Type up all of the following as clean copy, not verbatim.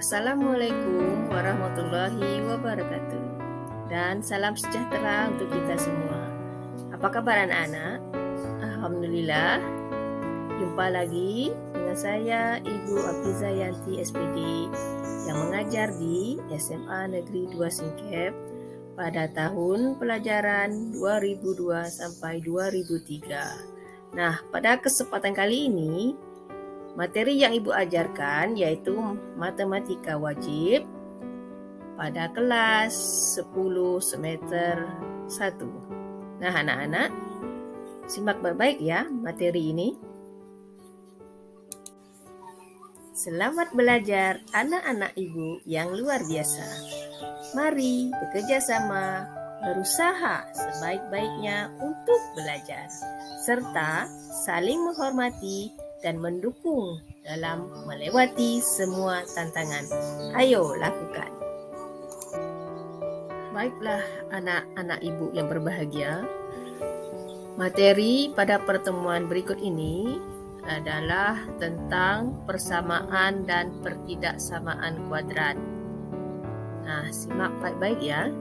Assalamualaikum warahmatullahi wabarakatuh. Dan salam sejahtera untuk kita semua. Apa kabar anak-anak? Alhamdulillah, jumpa lagi dengan saya Ibu Afizayanti SPD yang mengajar di SMA Negeri 2 Singkep pada tahun pelajaran 2002 sampai 2003. Nah, pada kesempatan kali ini materi yang Ibu ajarkan yaitu matematika wajib pada kelas 10 semester 1. Nah, anak-anak, simak baik-baik ya materi ini. Selamat belajar anak-anak Ibu yang luar biasa. Mari bekerja sama, berusaha sebaik-baiknya untuk belajar, serta saling menghormati dan mendukung dalam melewati semua tantangan. Ayo lakukan. Baiklah anak-anak Ibu yang berbahagia, materi pada pertemuan berikut ini adalah tentang persamaan dan pertidaksamaan kuadrat. Nah, simak baik-baik ya.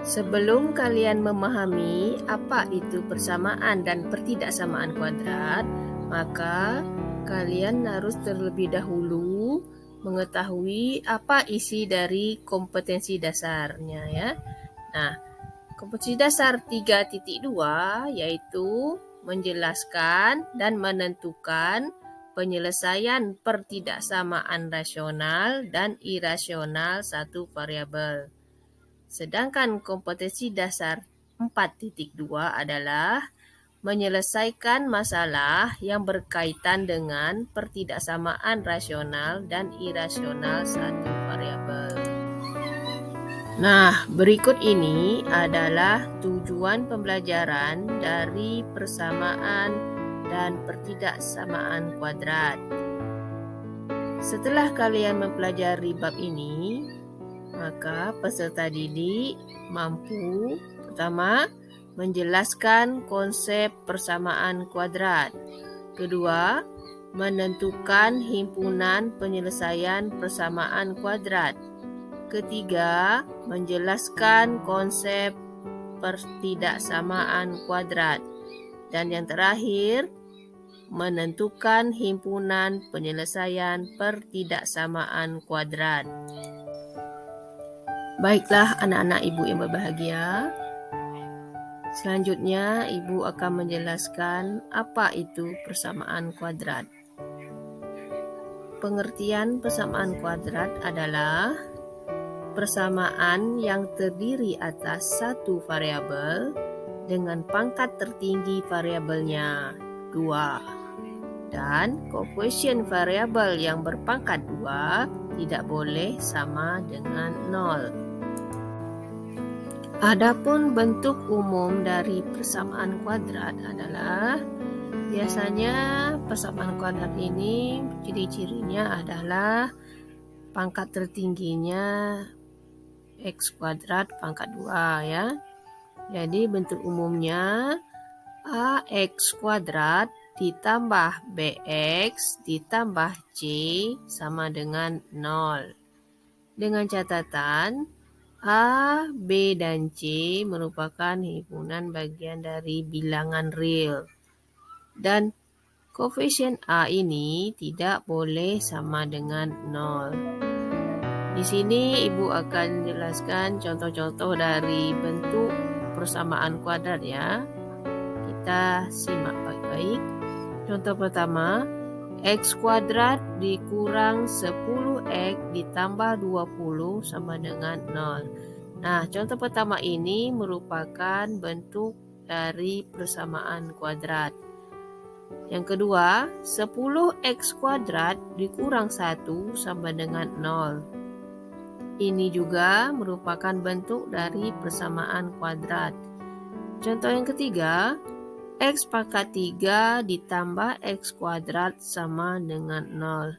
Sebelum kalian memahami apa itu persamaan dan pertidaksamaan kuadrat, maka kalian harus terlebih dahulu mengetahui apa isi dari kompetensi dasarnya ya. Nah, kompetensi dasar 3.2 yaitu menjelaskan dan menentukan penyelesaian pertidaksamaan rasional dan irasional satu variabel. Sedangkan kompetensi dasar 4.2 adalah menyelesaikan masalah yang berkaitan dengan pertidaksamaan rasional dan irasional satu variabel. Nah, berikut ini adalah tujuan pembelajaran dari persamaan dan pertidaksamaan kuadrat. Setelah kalian mempelajari bab ini, maka peserta didik mampu pertama menjelaskan konsep persamaan kuadrat. Kedua, menentukan himpunan penyelesaian persamaan kuadrat. Ketiga, menjelaskan konsep pertidaksamaan kuadrat. Dan yang terakhir, menentukan himpunan penyelesaian pertidaksamaan kuadrat. Baiklah anak-anak Ibu yang berbahagia, selanjutnya Ibu akan menjelaskan apa itu persamaan kuadrat. Pengertian persamaan kuadrat adalah persamaan yang terdiri atas satu variabel dengan pangkat tertinggi variabelnya 2 dan koefisien variabel yang berpangkat 2 tidak boleh sama dengan 0. Adapun bentuk umum dari persamaan kuadrat adalah biasanya persamaan kuadrat ini ciri-cirinya adalah pangkat tertingginya x kuadrat pangkat 2 ya. Jadi bentuk umumnya ax kuadrat ditambah bx ditambah c sama dengan 0. Dengan catatan A, B, dan C merupakan himpunan bagian dari bilangan real. Dan koefisien A ini tidak boleh sama dengan 0. Di sini Ibu akan jelaskan contoh-contoh dari bentuk persamaan kuadrat ya. Kita simak baik-baik. Contoh pertama, x kuadrat dikurang 10x ditambah 20 sama dengan 0. Nah, contoh pertama ini merupakan bentuk dari persamaan kuadrat. Yang kedua, 10x kuadrat dikurang 1 sama dengan 0. Ini juga merupakan bentuk dari persamaan kuadrat. Contoh yang ketiga, x pangkat 3 ditambah x kuadrat sama dengan 0.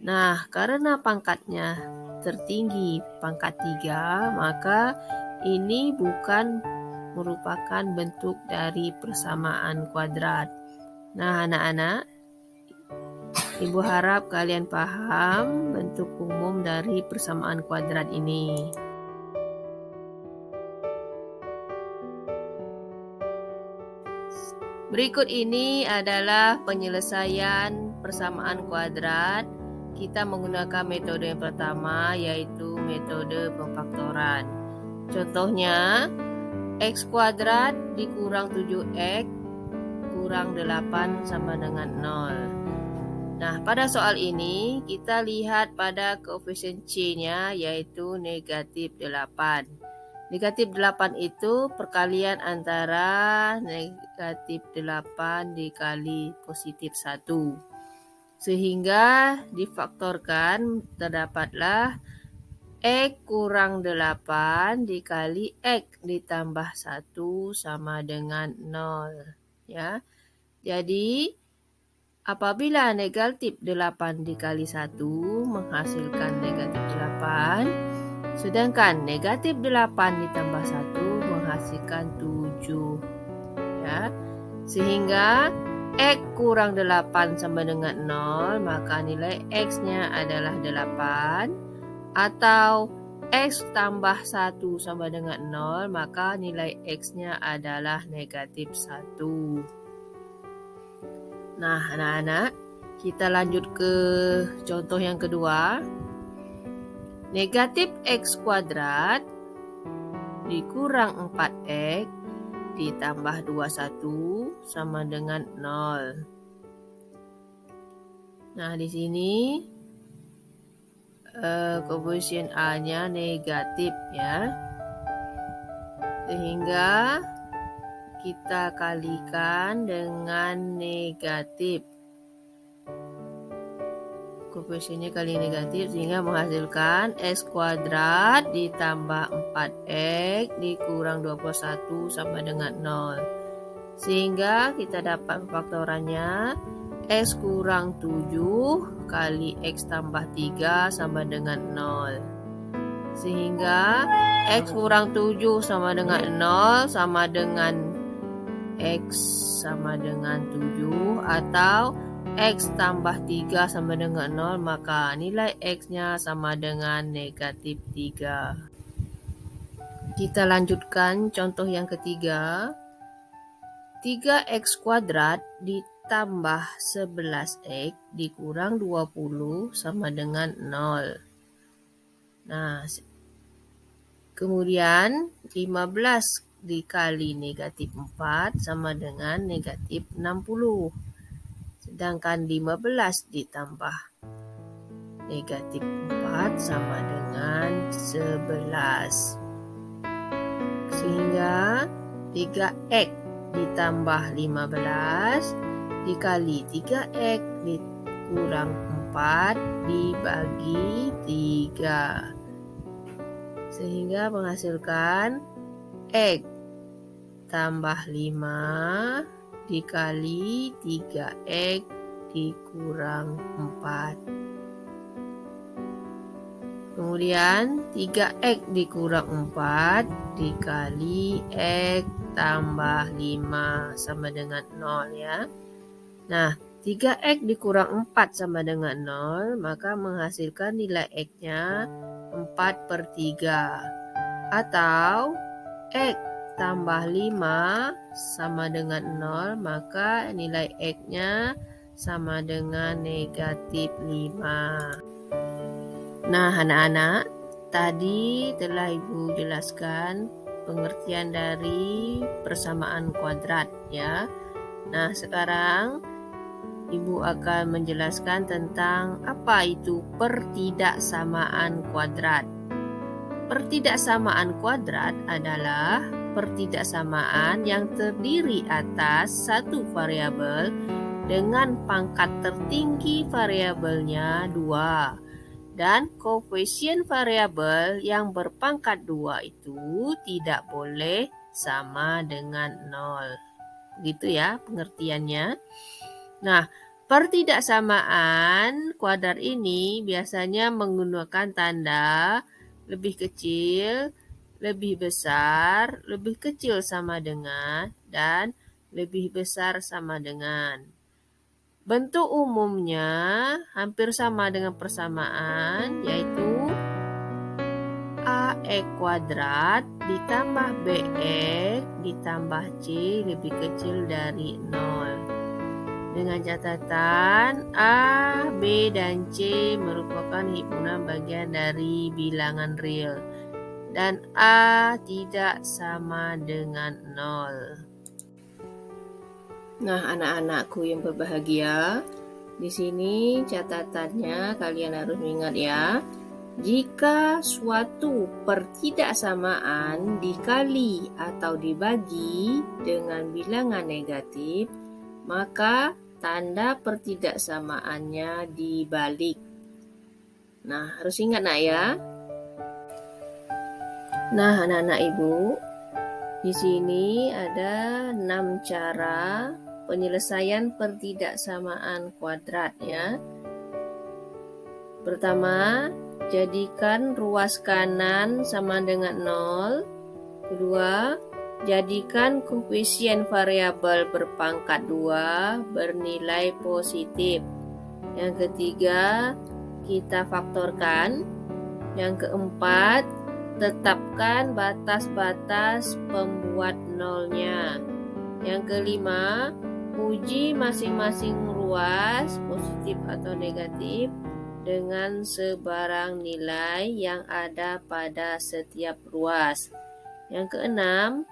Nah, karena pangkatnya tertinggi pangkat 3, maka ini bukan merupakan bentuk dari persamaan kuadrat. Nah, anak-anak, Ibu harap kalian paham bentuk umum dari persamaan kuadrat ini. Berikut ini adalah penyelesaian persamaan kuadrat. Kita menggunakan metode yang pertama, yaitu metode pemfaktoran. Contohnya, x kuadrat dikurang 7x kurang 8 sama dengan 0. Nah, pada soal ini kita lihat pada koefisien C-nya, yaitu negatif 8. Negatif 8 itu perkalian antara negatif 8 dikali positif 1. Sehingga difaktorkan terdapatlah X kurang 8 dikali X ditambah 1 sama dengan 0. Ya. Jadi, apabila negatif 8 dikali 1 menghasilkan negatif 8, sedangkan negatif 8 ditambah 1 menghasilkan 7. Ya. Sehingga X kurang 8 sama dengan 0, maka nilai X-nya adalah 8. Atau X tambah 1 sama dengan 0, maka nilai X-nya adalah negatif 1. Nah, anak-anak, kita lanjut ke contoh yang kedua. Negatif X kuadrat dikurang 4X ditambah 21 sama dengan 0. Nah, di sini koefisien A-nya negatif ya. Sehingga kita kalikan dengan negatif. Koefisiennya kali negatif sehingga menghasilkan X kuadrat ditambah 4X dikurang 21 sama dengan 0. Sehingga kita dapat faktorannya X kurang 7 kali X tambah 3 sama dengan 0. Sehingga X kurang 7 sama dengan 0 sama dengan X sama dengan 7, atau X tambah 3 sama dengan 0, maka nilai X-nya sama dengan negatif 3. Kita lanjutkan contoh yang ketiga. 3X kuadrat ditambah 11X dikurang 20 sama dengan 0. Nah, kemudian 15 dikali negatif 4 sama dengan negatif 60. Sedangkan 15 ditambah negatif 4 sama dengan 11. Sehingga 3X ditambah 15 dikali 3X dikurang 4 dibagi 3. Sehingga menghasilkan X tambah 5 dikali 3X dikurang 4. Kemudian 3X dikurang 4 dikali X tambah 5 sama dengan 0 ya. Nah, 3X dikurang 4 sama dengan 0, maka menghasilkan nilai X-nya 4/3. Atau X tambah 5 sama dengan 0, maka nilai X-nya sama dengan negatif 5. Nah, anak-anak, tadi telah Ibu jelaskan pengertian dari persamaan kuadrat ya. Nah, sekarang Ibu akan menjelaskan tentang apa itu pertidaksamaan kuadrat. Pertidaksamaan kuadrat adalah pertidaksamaan yang terdiri atas satu variabel dengan pangkat tertinggi variabelnya 2 dan koefisien variabel yang berpangkat 2 itu tidak boleh sama dengan 0. Begitu ya pengertiannya. Nah, pertidaksamaan kuadrat ini biasanya menggunakan tanda lebih kecil, lebih besar, lebih kecil sama dengan, dan lebih besar sama dengan. Bentuk umumnya hampir sama dengan persamaan, yaitu AX kuadrat ditambah BX ditambah C lebih kecil dari 0. Dengan catatan A, B, dan C merupakan himpunan bagian dari bilangan real dan A tidak sama dengan 0. Nah, anak-anakku yang berbahagia, di sini catatannya kalian harus ingat ya. Jika suatu pertidaksamaan dikali atau dibagi dengan bilangan negatif, maka tanda pertidaksamaannya dibalik. Nah, harus ingat nak ya. Nah, anak-anak ibu, di sini ada 6 cara penyelesaian pertidaksamaan kuadrat ya. Pertama, jadikan ruas kanan sama dengan 0. Kedua, jadikan koefisien variabel berpangkat 2 bernilai positif. Yang ketiga, kita faktorkan. Yang keempat, tetapkan batas-batas pembuat nolnya. Yang kelima, uji masing-masing ruas, positif atau negatif, dengan sebarang nilai yang ada pada setiap ruas. Yang keenam,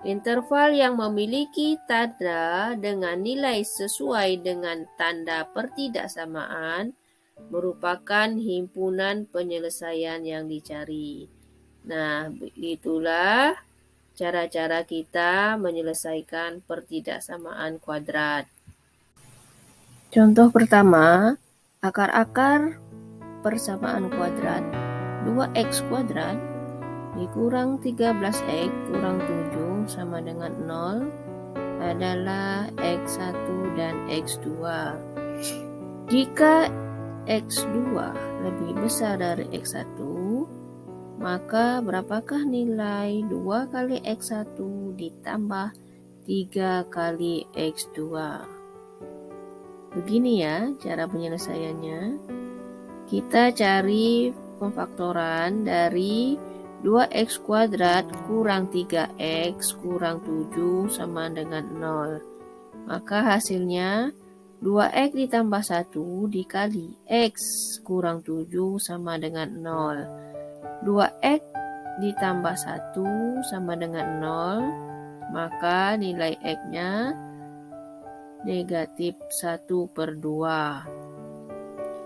interval yang memiliki tanda dengan nilai sesuai dengan tanda pertidaksamaan merupakan himpunan penyelesaian yang dicari. Nah, begitulah cara-cara kita menyelesaikan pertidaksamaan kuadrat. Contoh pertama, akar-akar persamaan kuadrat 2x kuadrat dikurang 13x kurang 7 sama dengan 0 adalah x1 dan x2. Jika x2 lebih besar dari x1, maka berapakah nilai 2 kali x1 ditambah 3 kali x2? Begini ya cara penyelesaiannya. Kita cari pemfaktoran dari 2x kuadrat kurang 3x kurang 7 sama dengan 0. Maka hasilnya 2x ditambah 1 dikali x kurang 7 sama dengan 0. 2x ditambah 1 sama dengan 0. Maka nilai x-nya negatif 1/2.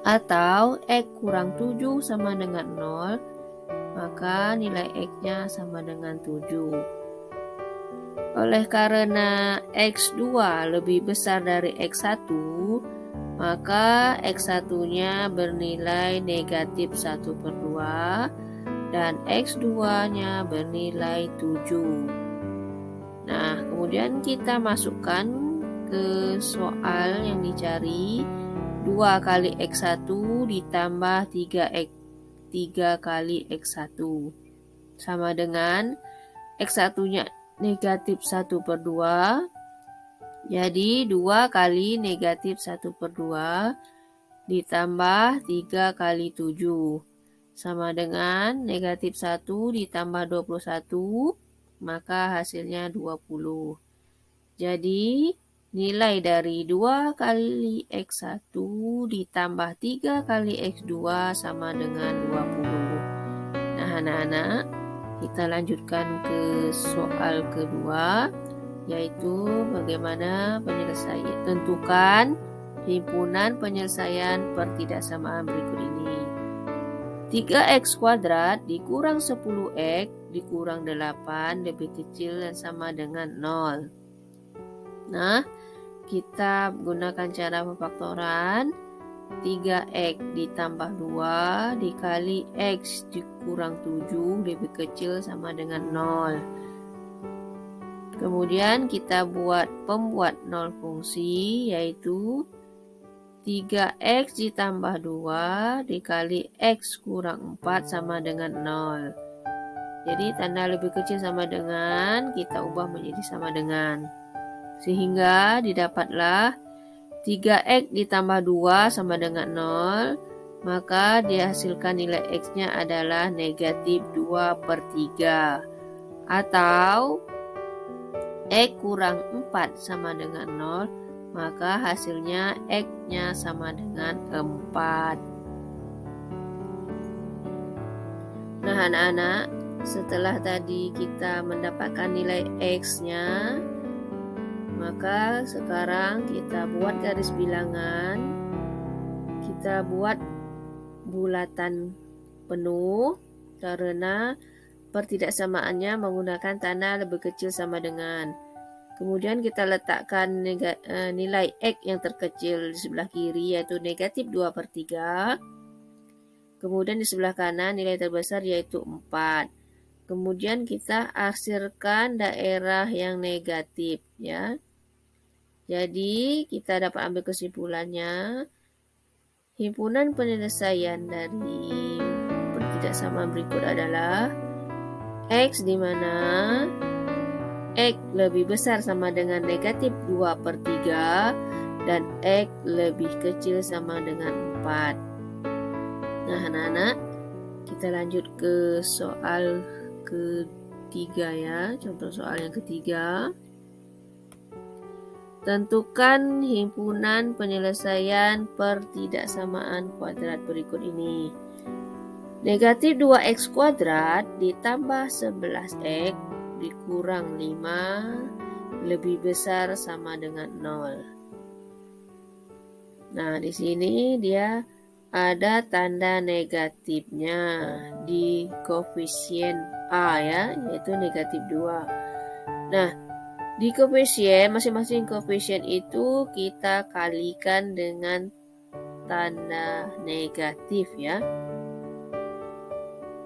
Atau x kurang 7 sama dengan 0, maka nilai x-nya sama dengan 7. Oleh karena x2 lebih besar dari x1, maka x1-nya bernilai negatif 1/2 dan x2-nya bernilai 7. Nah, kemudian kita masukkan ke soal yang dicari 2 kali x1 ditambah 3 kali x1 sama dengan x1-nya negatif 1/2. Jadi 2 kali negatif 1/2 ditambah 3 kali 7 sama dengan negatif 1 ditambah 21, maka hasilnya 20. Jadi nilai dari 2 kali x1 ditambah 3 kali x2 sama dengan 20. Nah, anak-anak, kita lanjutkan ke soal kedua, yaitu bagaimana penyelesaian. Tentukan himpunan penyelesaian pertidaksamaan berikut ini. 3x kuadrat dikurang 10x dikurang 8 lebih kecil dan sama dengan 0. Nah, kita gunakan cara pemfaktoran. 3x ditambah 2 dikali x dikurang 7 lebih kecil sama dengan 0. Kemudian kita buat pembuat 0 fungsi, yaitu 3x ditambah 2 dikali x kurang 4 sama dengan 0. Jadi tanda lebih kecil sama dengan kita ubah menjadi sama dengan. Sehingga didapatlah 3x ditambah 2 sama dengan 0, maka dihasilkan nilai x-nya adalah negatif 2/3. Atau x kurang 4 sama dengan 0, maka hasilnya x-nya sama dengan 4. Nah anak-anak, setelah tadi kita mendapatkan nilai x-nya, maka sekarang kita buat garis bilangan, kita buat bulatan penuh karena pertidaksamaannya menggunakan tanda lebih kecil sama dengan. Kemudian kita letakkan nilai x yang terkecil di sebelah kiri, yaitu negatif 2/3. Kemudian di sebelah kanan nilai terbesar yaitu 4. Kemudian kita arsirkan daerah yang negatif ya. Jadi kita dapat ambil kesimpulannya, himpunan penyelesaian dari pertidaksamaan berikut adalah x di mana x lebih besar sama dengan negatif 2/3 dan x lebih kecil sama dengan 4. Nah anak-anak, kita lanjut ke soal ketiga ya, contoh soal yang ketiga. Tentukan himpunan penyelesaian pertidaksamaan kuadrat berikut ini. Negatif 2x kuadrat ditambah 11x dikurang 5 lebih besar sama dengan 0. Nah, di sini dia ada tanda negatifnya di koefisien A ya, yaitu negatif 2. Nah, di koefisien, masing-masing koefisien itu kita kalikan dengan tanda negatif ya.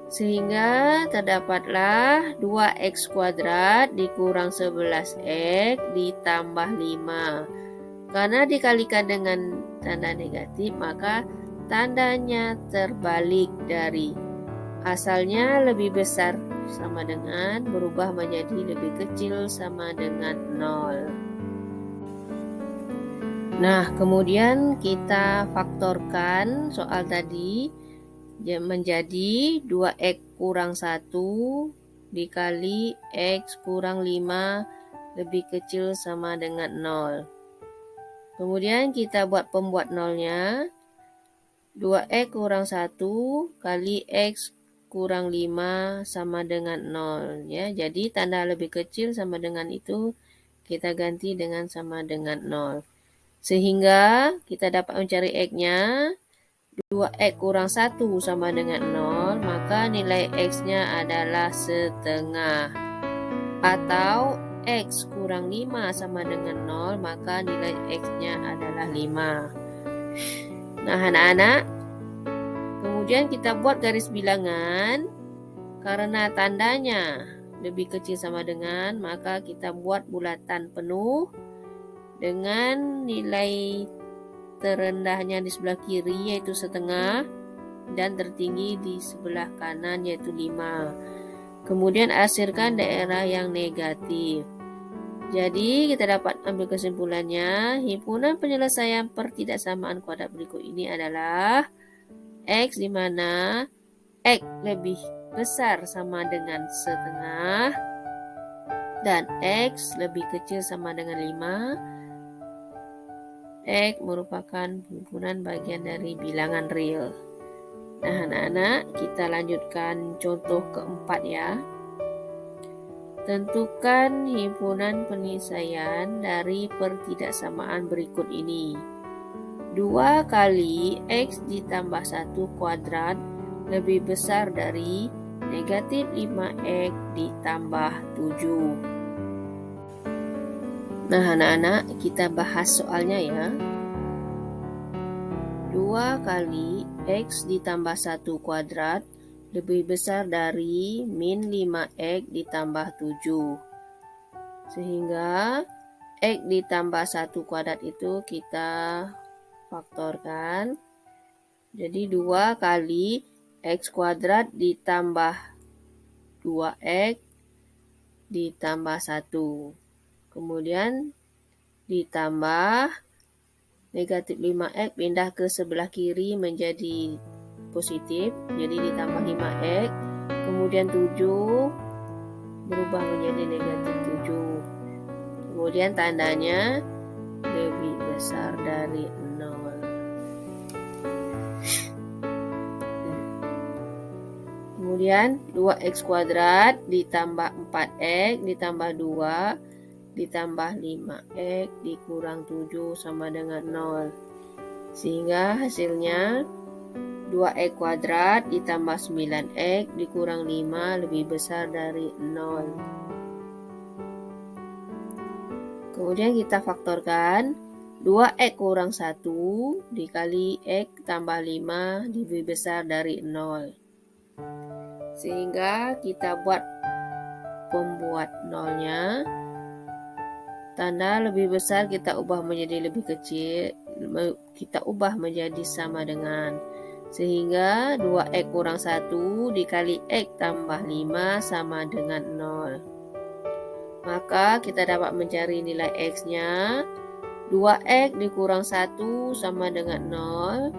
Sehingga terdapatlah 2x kuadrat dikurang 11x ditambah 5. Karena dikalikan dengan tanda negatif, maka tandanya terbalik dari asalnya lebih besar sama dengan berubah menjadi lebih kecil sama dengan 0. Nah, kemudian kita faktorkan soal tadi menjadi 2x kurang 1 dikali x kurang 5 lebih kecil sama dengan 0. Kemudian kita buat pembuat nolnya. 2x kurang 1 kali x kurang 5 sama dengan 0 ya. Jadi tanda lebih kecil sama dengan itu kita ganti dengan sama dengan 0. Sehingga kita dapat mencari x-nya. 2x kurang 1 sama dengan 0, maka nilai x-nya adalah setengah. Atau x kurang 5 sama dengan 0, maka nilai x-nya adalah 5. Nah anak-anak, kemudian kita buat garis bilangan. Karena tandanya lebih kecil sama dengan, maka kita buat bulatan penuh dengan nilai terendahnya di sebelah kiri yaitu setengah dan tertinggi di sebelah kanan yaitu 5. Kemudian arsirkan daerah yang negatif. Jadi kita dapat ambil kesimpulannya, himpunan penyelesaian pertidaksamaan kuadrat berikut ini adalah x di mana x lebih besar sama dengan setengah dan x lebih kecil sama dengan 5. X merupakan himpunan bagian dari bilangan real. Nah anak-anak, kita lanjutkan contoh keempat ya. Tentukan himpunan penyelesaian dari pertidaksamaan berikut ini. 2 kali x ditambah 1 kuadrat lebih besar dari negatif 5x ditambah 7. Nah anak-anak, kita bahas soalnya ya. 2 kali x ditambah 1 kuadrat lebih besar dari min 5x ditambah 7. Sehingga x ditambah 1 kuadrat itu kita faktorkan. Jadi 2 kali x kuadrat ditambah 2x ditambah 1. Kemudian ditambah Negatif 5x pindah ke sebelah kiri menjadi positif, jadi ditambah 5x. Kemudian 7 berubah menjadi negatif 7. Kemudian tandanya lebih besar dari 0. Kemudian 2x kuadrat ditambah 4x ditambah 2 ditambah 5x dikurang 7 sama dengan 0. Sehingga hasilnya 2x kuadrat ditambah 9x dikurang 5 lebih besar dari 0. Kemudian kita faktorkan 2x kurang 1 dikali x tambah 5 lebih besar dari 0. Sehingga kita buat pembuat nolnya. Tanda lebih besar kita ubah menjadi lebih kecil, kita ubah menjadi sama dengan. Sehingga 2x kurang 1 dikali x tambah 5 sama dengan 0. Maka kita dapat mencari nilai x-nya. 2x dikurang 1 sama dengan 0.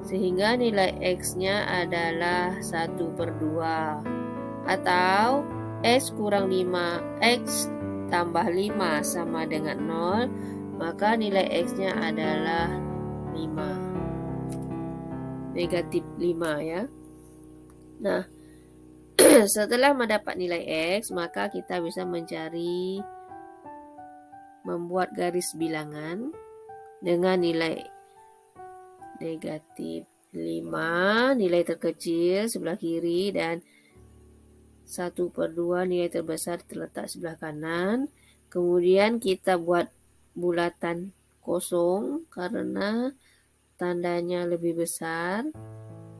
Sehingga nilai x-nya adalah 1/2. Atau x kurang 5x tambah 5 sama dengan 0, maka nilai x-nya adalah 5. Negatif 5 ya. Nah, setelah mendapat nilai x, maka kita bisa membuat garis bilangan dengan nilai negatif 5, nilai terkecil sebelah kiri, dan 1/2 nilai terbesar terletak sebelah kanan. Kemudian kita buat bulatan kosong karena tandanya lebih besar.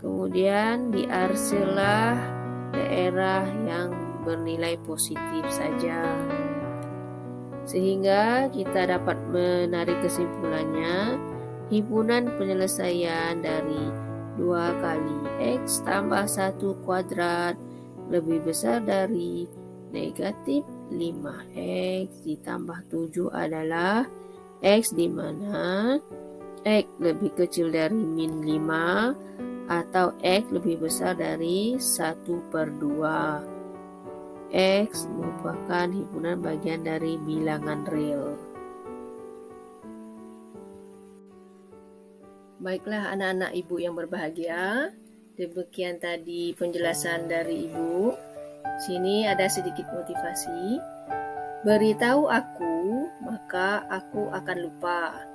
Kemudian diarsirlah daerah yang bernilai positif saja. Sehingga kita dapat menarik kesimpulannya, himpunan penyelesaian dari 2 kali x tambah 1 kuadrat lebih besar dari negatif 5x ditambah 7 adalah x di mana x lebih kecil dari min 5 atau x lebih besar dari 1/2. X merupakan himpunan bagian dari bilangan real. Baiklah anak-anak ibu yang berbahagia, demikian tadi penjelasan dari ibu. Sini ada sedikit motivasi. Beritahu aku, maka aku akan lupa.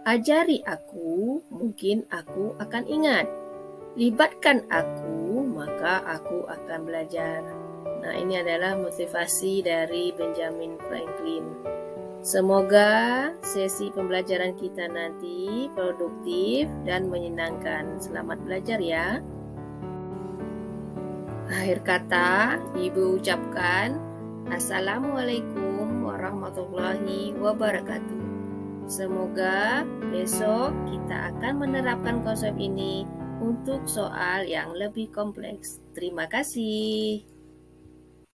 Ajari aku, mungkin aku akan ingat. Libatkan aku, maka aku akan belajar. Nah, ini adalah motivasi dari Benjamin Franklin. Semoga sesi pembelajaran kita nanti produktif dan menyenangkan. Selamat belajar ya. Akhir kata, Ibu ucapkan Assalamualaikum warahmatullahi wabarakatuh. Semoga besok kita akan menerapkan konsep ini untuk soal yang lebih kompleks. Terima kasih.